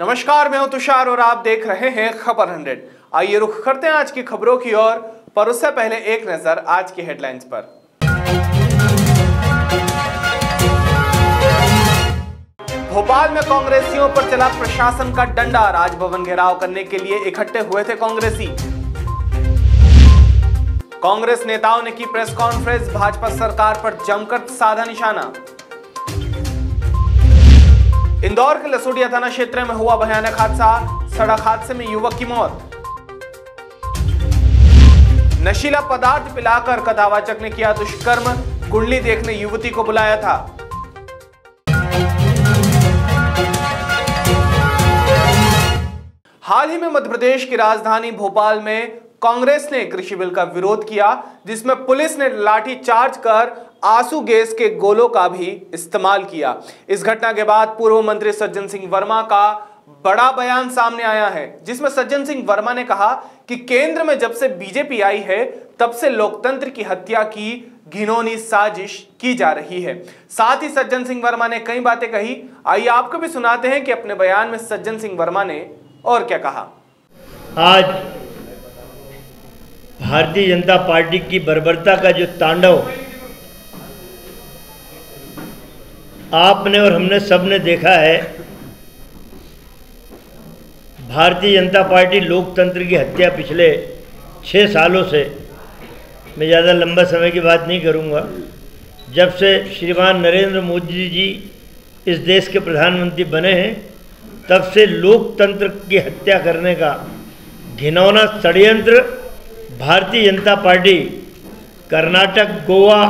नमस्कार, मैं हूं तुषार और आप देख रहे हैं खबर 100। आइए रुख करते हैं आज की खबरों की ओर, पर उससे पहले एक नजर आज की हेडलाइंस पर। भोपाल में कांग्रेसियों पर चला प्रशासन का डंडा। राजभवन घेराव करने के लिए इकट्ठे हुए थे कांग्रेसी। कांग्रेस नेताओं ने की प्रेस कॉन्फ्रेंस, भाजपा सरकार पर जमकर साधा निशाना। इंदौर के लसुड़िया थाना क्षेत्र में हुआ भयानक हादसा, सड़क हादसे में युवक की मौत। नशीला पदार्थ पिलाकर कथावाचक ने किया दुष्कर्म, कुंडली देखने युवती को बुलाया था। हाल ही में मध्य प्रदेश की राजधानी भोपाल में कांग्रेस ने कृषि बिल का विरोध किया, जिसमें पुलिस ने लाठी चार्ज कर आंसू गैस के गोलों का भी इस्तेमाल किया। इस घटना के बाद पूर्व मंत्री सज्जन सिंह वर्मा का बड़ा बयान सामने आया है, जिसमें सज्जन सिंह वर्मा ने कहा कि केंद्र में जब से बीजेपी आई है तब से लोकतंत्र की हत्या की घिनौनी साजिश की जा रही है। साथ ही सज्जन सिंह वर्मा ने कई बातें कही। आइए आपको भी सुनाते हैं कि अपने बयान में सज्जन सिंह वर्मा ने और क्या कहा। आज भारतीय जनता पार्टी की बर्बरता का जो तांडव आपने और हमने सबने देखा है। भारतीय जनता पार्टी लोकतंत्र की हत्या पिछले 6 सालों से, मैं ज़्यादा लंबा समय की बात नहीं करूंगा, जब से श्रीमान नरेंद्र मोदी जी इस देश के प्रधानमंत्री बने हैं तब से लोकतंत्र की हत्या करने का घिनौना षड्यंत्र भारतीय जनता पार्टी कर्नाटक, गोवा,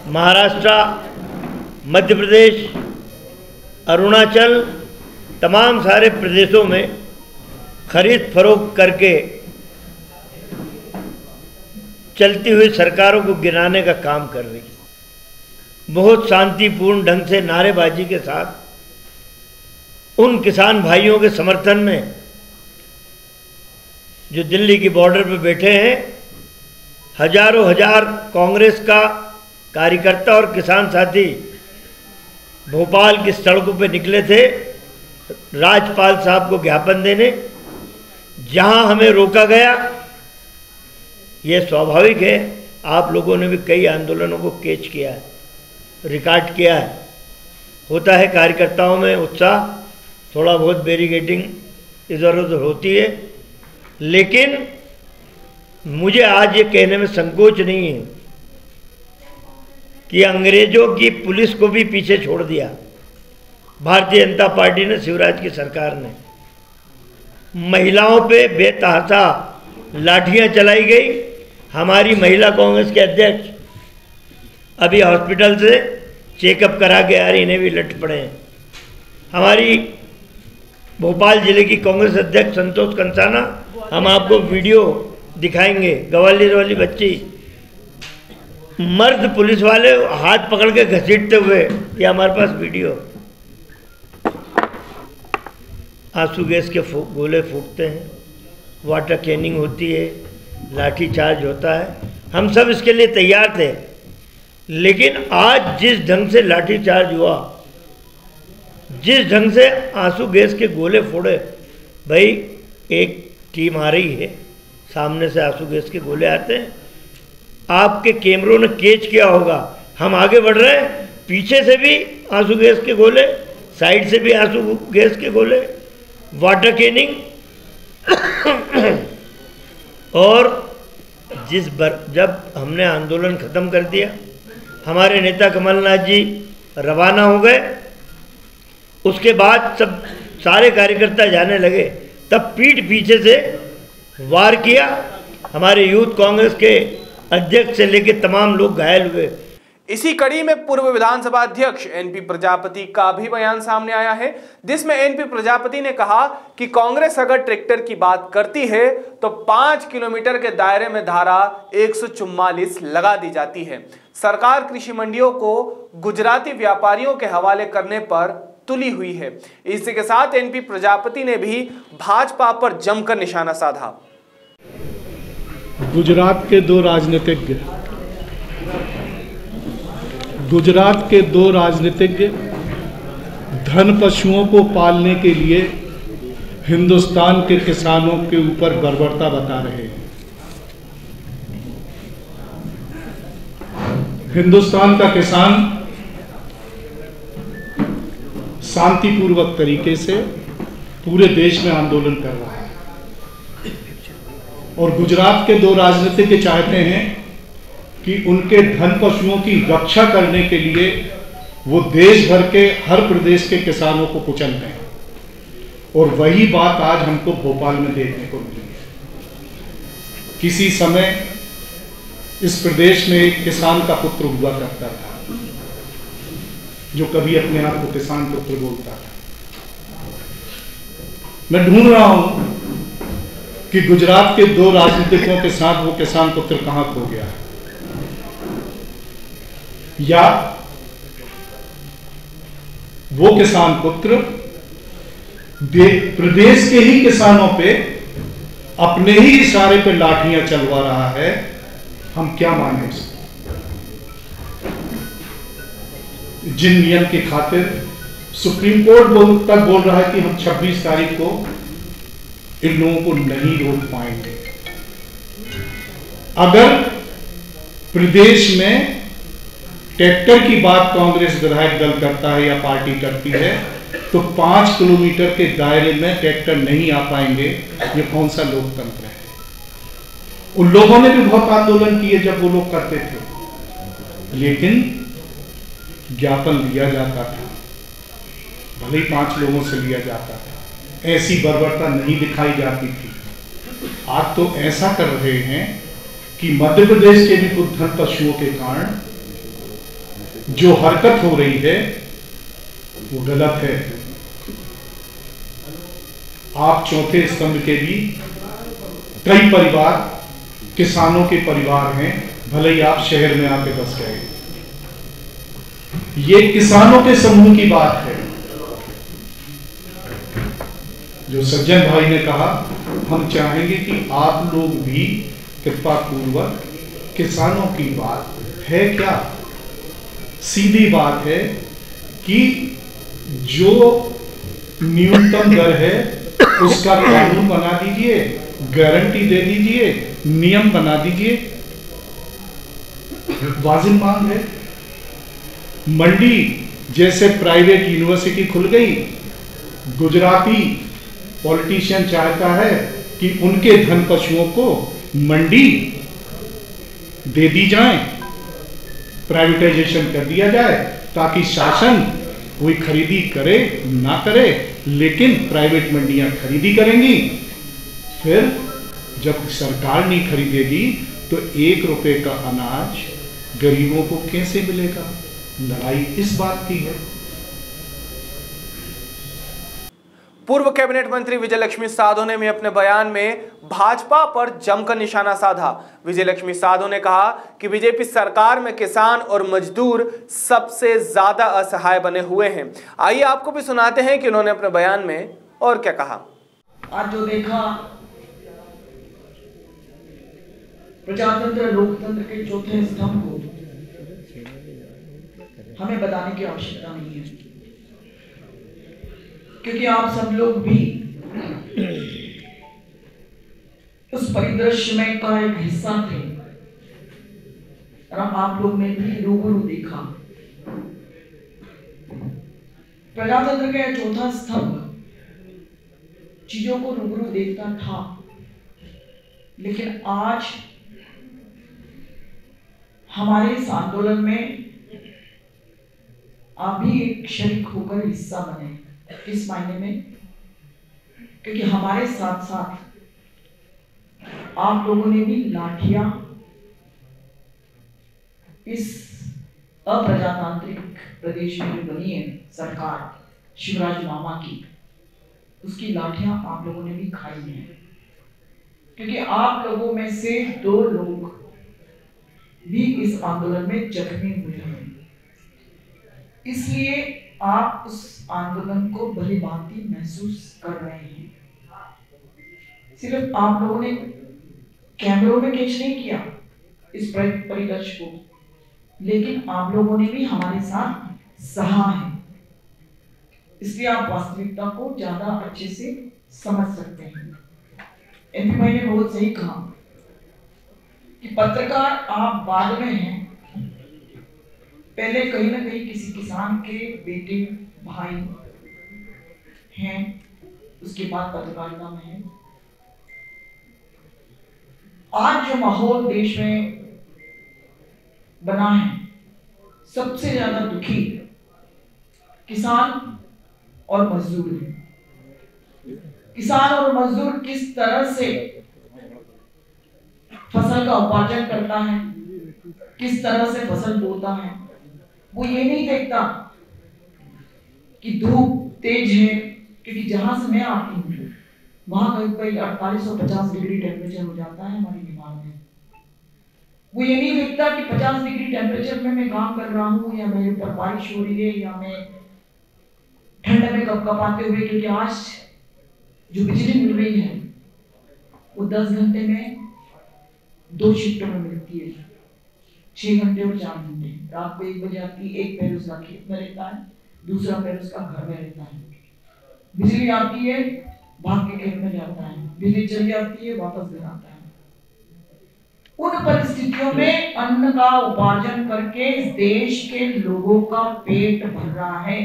महाराष्ट्र, मध्य प्रदेश, अरुणाचल, तमाम सारे प्रदेशों में खरीद फरोख्त करके चलती हुई सरकारों को गिराने का काम कर रही है। बहुत शांतिपूर्ण ढंग से नारेबाजी के साथ उन किसान भाइयों के समर्थन में जो दिल्ली की बॉर्डर पर बैठे हैं, हजारों हजार कांग्रेस का कार्यकर्ता और किसान साथी भोपाल की सड़कों पे निकले थे राज्यपाल साहब को ज्ञापन देने। जहां हमें रोका गया, यह स्वाभाविक है, आप लोगों ने भी कई आंदोलनों को कैच किया है, रिकॉर्ड किया है। होता है कार्यकर्ताओं में उत्साह, थोड़ा बहुत बैरिकेडिंग इधर उधर होती है, लेकिन मुझे आज ये कहने में संकोच नहीं है कि अंग्रेजों की पुलिस को भी पीछे छोड़ दिया भारतीय जनता पार्टी ने, शिवराज की सरकार ने। महिलाओं पे बेतहाशा लाठियां चलाई गई। हमारी महिला कांग्रेस के अध्यक्ष अभी हॉस्पिटल से चेकअप करा के आ रही, इन्हें भी लट पड़े हैं। हमारी भोपाल जिले की कांग्रेस अध्यक्ष संतोष कंसाना, हम आपको वीडियो दिखाएंगे, ग्वालियर वाली बच्ची, मर्द पुलिस वाले हाथ पकड़ के घसीटते हुए, ये हमारे पास वीडियो। आंसू गैस के गोले फूटते हैं, वाटर कैनिंग होती है, लाठी चार्ज होता है। हम सब इसके लिए तैयार थे, लेकिन आज जिस ढंग से लाठी चार्ज हुआ, जिस ढंग से आंसू गैस के गोले फोड़े, भाई एक टीम आ रही है, सामने से आंसू गैस के गोले आते हैं, आपके कैमरों ने कैच किया होगा। हम आगे बढ़ रहे हैं, पीछे से भी आंसू गैस के गोले, साइड से भी आंसू गैस के गोले, वाटर कैनिंग। और जब हमने आंदोलन खत्म कर दिया, हमारे नेता कमलनाथ जी रवाना हो गए, उसके बाद सब सारे कार्यकर्ता जाने लगे, तब पीठ पीछे से वार किया। हमारे यूथ कांग्रेस के अध्यक्ष से लेकर तमाम लोग घायल हुए। इसी कड़ी में पूर्व विधानसभा अध्यक्ष एनपी प्रजापति का भी बयान सामने आया है, जिसमें एनपी प्रजापति ने कहा कि कांग्रेस अगर ट्रैक्टर की बात करती है तो 5 किलोमीटर के दायरे में धारा 144 लगा दी जाती है। सरकार कृषि मंडियों को गुजराती व्यापारियों के हवाले करने पर तुली हुई है। इसी के साथ एनपी प्रजापति ने भी भाजपा पर जमकर निशाना साधा। गुजरात के दो राजनीतिज्ञ धन पशुओं को पालने के लिए हिंदुस्तान के किसानों के ऊपर बर्बरता बता रहे हैं। हिंदुस्तान का किसान शांतिपूर्वक तरीके से पूरे देश में आंदोलन कर रहा है और गुजरात के दो राजनीतिज्ञ चाहते हैं कि उनके धन पशुओं की रक्षा करने के लिए वो देश भर के हर प्रदेश के किसानों को कुचल दें, और वही बात आज हमको भोपाल में देखने को मिली है। किसी समय इस प्रदेश में एक किसान का पुत्र हुआ करता था जो कभी अपने आप को किसान पुत्र बोलता था। मैं ढूंढ रहा हूं कि गुजरात के दो राजनीतिकों के साथ वो किसान पुत्र कहां खो गया है, या वो किसान पुत्र प्रदेश के ही किसानों पे अपने ही इशारे पे लाठियां चलवा रहा है। हम क्या माने इसको? जिन नियम की खातिर सुप्रीम कोर्ट तक बोल रहा है कि हम 26 तारीख को इन लोगों को नहीं रोक पाएंगे। अगर प्रदेश में ट्रैक्टर की बात कांग्रेस विधायक दल करता है या पार्टी करती है तो 5 किलोमीटर के दायरे में ट्रैक्टर नहीं आ पाएंगे। ये कौन सा लोकतंत्र है? उन लोगों ने भी बहुत आंदोलन किए जब वो लोग करते थे, लेकिन ज्ञापन लिया जाता था, भले ही 5 लोगों से लिया जाता था, ऐसी बर्बरता नहीं दिखाई जाती थी। आज तो ऐसा कर रहे हैं कि मध्य प्रदेश के भी कुछ धन पशुओं के कारण जो हरकत हो रही है वो गलत है। आप चौथे स्तंभ के भी कई परिवार किसानों के परिवार हैं, भले ही आप शहर में आके बस गए। ये किसानों के समूह की बात है। जो सज्जन भाई ने कहा, हम चाहेंगे कि आप लोग भी कृपा पूर्वक किसानों की बात है क्या, सीधी बात है कि जो न्यूनतम दर है उसका कानून बना दीजिए, गारंटी दे दीजिए, नियम बना दीजिए। वाजिब मांग है। मंडी जैसे प्राइवेट यूनिवर्सिटी खुल गई, गुजराती पॉलिटिशियन चाहता है कि उनके धन पशुओं को मंडी दे दी जाए, प्राइवेटाइजेशन कर दिया जाए, ताकि शासन कोई खरीदी करे ना करे, लेकिन प्राइवेट मंडियां खरीदी करेंगी। फिर जब सरकार नहीं खरीदेगी तो 1 रुपए का अनाज गरीबों को कैसे मिलेगा? लड़ाई इस बात की है। पूर्व कैबिनेट मंत्री विजयलक्ष्मी साधो ने भी अपने बयान में भाजपा पर जमकर निशाना साधा। विजयलक्ष्मी साधो ने कहा कि बीजेपी सरकार में किसान और मजदूर सबसे ज्यादा असहाय बने हुए हैं। आइए आपको भी सुनाते हैं कि उन्होंने अपने बयान में और क्या कहा। आज जो देखा, प्रजातंत्र लोकतंत्र के चौथे स्तंभ को हमें बताने की आवश्यकता नहीं है, क्योंकि आप सब लोग भी उस परिदृश्य में का एक हिस्सा थे और आप लोग ने भी रूबरू देखा। प्रजातंत्र का चौथा स्तंभ चीजों को रूबरू देखता था, लेकिन आज हमारे इस आंदोलन में आप भी एक शरीक होकर हिस्सा बने। किस मायने में? क्योंकि हमारे साथ साथ आप लोगों ने भी लाठियां इस अप्रजातांत्रिक प्रदेश में जो बनी है सरकार शिवराज मामा की, उसकी लाठियां आप लोगों ने भी खाई हैं। क्योंकि आप लोगों में से 2 लोग भी इस आंदोलन में जख्मी हुए हैं, इसलिए आप उस आंदोलन को भली भांति महसूस कर रहे हैं। सिर्फ आप लोगों ने कैमरों में कैच नहीं किया इस परिदृश्य को, लेकिन आप लोगों ने भी हमारे साथ सहा है। इसलिए आप वास्तविकता को ज्यादा अच्छे से समझ सकते हैं। एमपी भाई ने बहुत सही कहा कि पत्रकार आप बाद में हैं, पहले कहीं ना कहीं किसी किसान के बेटे भाई हैं, उसके बाद पत्रकारिता में हैं। आज जो माहौल देश में बना है, सबसे ज्यादा दुखी किसान और मजदूर है। किसान और मजदूर किस तरह से फसल का उपार्जन करता है, किस तरह से फसल बोता है, वो ये नहीं देखता कि धूप तेज है, क्योंकि जहां से मैं आती हूँ वहां करीब 4850 डिग्री टेम्परेचर हो जाता है हमारी नेपाल में। वो ये नहीं देखता कि 50 डिग्री टेम्परेचर में मैं काम कर रहा हूँ, या मेरे ऊपर बारिश हो रही है, या मैं ठंड में कपकपाते हुए, क्योंकि आज जो बिजली मिल रही है वो 10 घंटे में 2 शिफ्टों में मिलती है, 6 घंटे और 4 घंटे। रात को 1 बजे आती है, एक पैर उसका खेत में रहता है, दूसरा पैर उसका घर में रहता है। बिजली आती है, भाग के खेत में जाता है, बिजली चली जाती है, वापस घर आता है। उन परिस्थितियों में अन्न का उपार्जन करके इस देश के लोगों का पेट भर रहा है,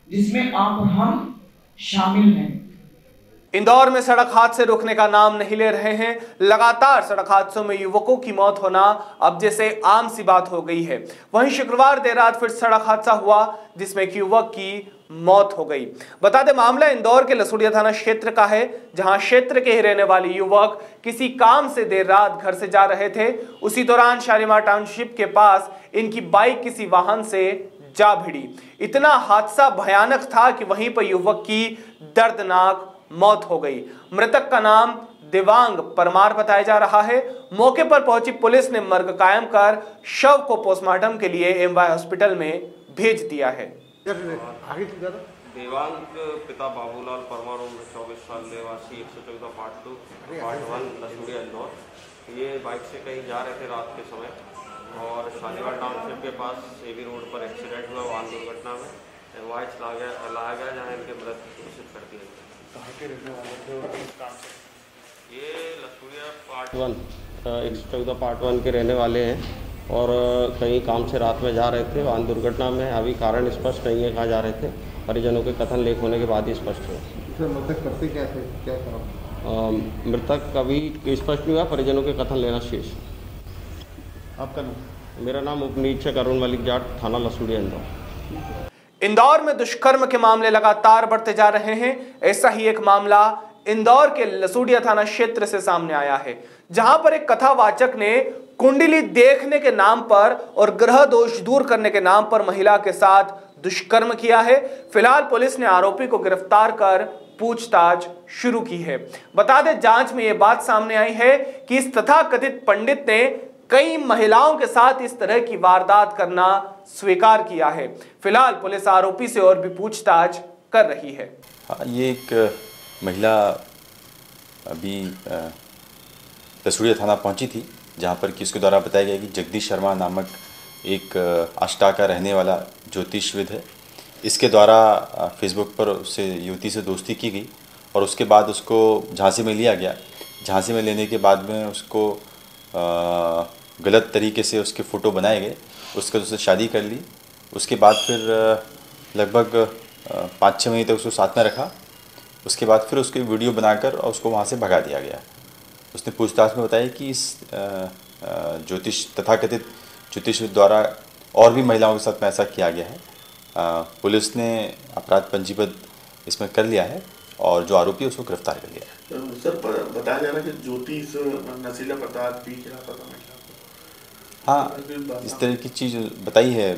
जिसमें आप और हम शामिल हैं। इंदौर में सड़क हादसे रुकने का नाम नहीं ले रहे हैं। लगातार सड़क हादसों में युवकों की मौत होना अब जैसे आम सी बात हो गई है। वहीं शुक्रवार देर रात फिर सड़क हादसा हुआ जिसमें एक युवक की मौत हो गई। बता दें मामला इंदौर के लसूड़िया थाना क्षेत्र का है, जहां क्षेत्र के ही रहने वाले युवक किसी काम से देर रात घर से जा रहे थे। उसी दौरान शालीमार टाउनशिप के पास इनकी बाइक किसी वाहन से जा भिड़ी। इतना हादसा भयानक था कि वहीं पर युवक की दर्दनाक मौत हो गई। मृतक का नाम दिवांग परमार बताया जा रहा है। मौके पर पहुंची पुलिस ने मर्ग कायम कर शव को पोस्टमार्टम के लिए एमवाई हॉस्पिटल में भेज दिया है। देवांग पिता बाबूलाल परमार उम्र 24 साल निवासी 114 पार्ट 1 लसूड़िया इंदौर। ये बाइक से कहीं जा रहे थे रात के समय और शालीमार टाउनशिप के पास सेवी रोड पर एक्सीडेंट हुआ वाहन दुर्घटना में। एमवाई लाया गया जहाँ इनके मृत घोषित कर दिए। कहाँ के रहने वाले थे और किस काम से? ये लसूड़िया पार्ट 1 114 पार्ट 1 के रहने वाले हैं और कहीं काम से रात में जा रहे थे। वाहन दुर्घटना में अभी कारण स्पष्ट नहीं है कहाँ जा रहे थे, परिजनों के कथन लेख होने के बाद ही स्पष्ट हुआ। मृतक करते क्या थे, क्या काम? मृतक अभी स्पष्ट नहीं हुआ, परिजनों के कथन लेना शेष। आपका नाम? मेरा नाम उपनिरीक्षक अरुण मलिक जाट, थाना लसूड़िया इंदौर। इंदौर में दुष्कर्म के मामले लगातार बढ़ते जा रहे हैं। ऐसा ही एक मामला इंदौर के लसूड़िया थाना क्षेत्र से सामने आया है, जहां पर एक कथावाचक ने कुंडली देखने के नाम पर और ग्रह दोष दूर करने के नाम पर महिला के साथ दुष्कर्म किया है। फिलहाल पुलिस ने आरोपी को गिरफ्तार कर पूछताछ शुरू की है। बता दें जांच में यह बात सामने आई है कि इस तथाकथित पंडित ने कई महिलाओं के साथ इस तरह की वारदात करना स्वीकार किया है। फिलहाल पुलिस आरोपी से और भी पूछताछ कर रही है। ये एक महिला अभी लसूड़िया थाना पहुंची थी, जहां पर कि उसके द्वारा बताया गया कि जगदीश शर्मा नामक एक आष्टा का रहने वाला ज्योतिषविद है। इसके द्वारा फेसबुक पर उससे युवती से दोस्ती की गई और उसके बाद उसको झांसी में लिया गया। झांसी में लेने के बाद में उसको गलत तरीके से उसके फ़ोटो बनाए गए, उसके उससे शादी कर ली। उसके बाद फिर लगभग 5-6 महीने तक उसको साथ में रखा। उसके बाद फिर उसकी वीडियो बनाकर और उसको वहाँ से भगा दिया गया। उसने पूछताछ में बताया कि इस तथाकथित ज्योतिष द्वारा और भी महिलाओं के साथ में ऐसा किया गया है। पुलिस ने अपराध पंजीबद्ध इसमें कर लिया है और जो आरोपी है उसको गिरफ्तार कर लिया है। सर बताया जा रहा है कि ज्योतिष नशीला पदार्थ भी खिलाता था। हाँ, इस तरह की चीज़ बताई है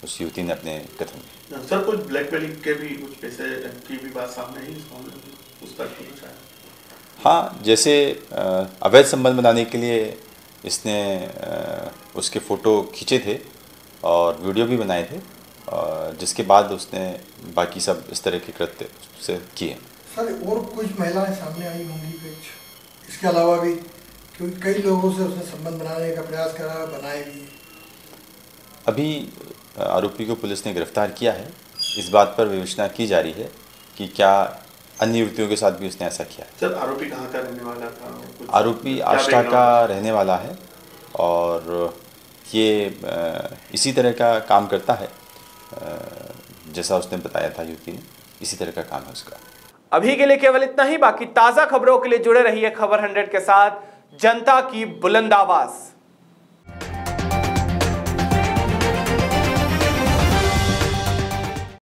उस युवती ने अपने कथन में। सर कुछ ब्लैकमेलिंग के भी कुछ पैसे की भी बात सामने आई उस तक तो कुछ आया? हाँ, जैसे अवैध संबंध बनाने के लिए इसने उसके फ़ोटो खींचे थे और वीडियो भी बनाए थे, जिसके बाद उसने बाकी सब इस तरह के कृत्य से किए। सर और कुछ महिलाएं सामने आई होंगी कुछ इसके अलावा भी, क्योंकि कई लोगों से उसने संबंध बनाने का प्रयास करा, बनाए भी। अभी आरोपी को पुलिस ने गिरफ्तार किया है इस बात पर विवेचना की जा रही है कि क्या अन्य युवतियों के साथ भी उसने ऐसा किया। सर आरोपी कहाँ का रहने वाला था? आरोपी आष्टा का रहने वाला है और ये इसी तरह का काम करता है, जैसा उसने बताया था युवती ने, इसी तरह का काम है उसका। अभी के लिए केवल इतना ही। बाकी ताजा खबरों के लिए जुड़े रहिए खबर 100 के साथ, जनता की बुलंद आवाज।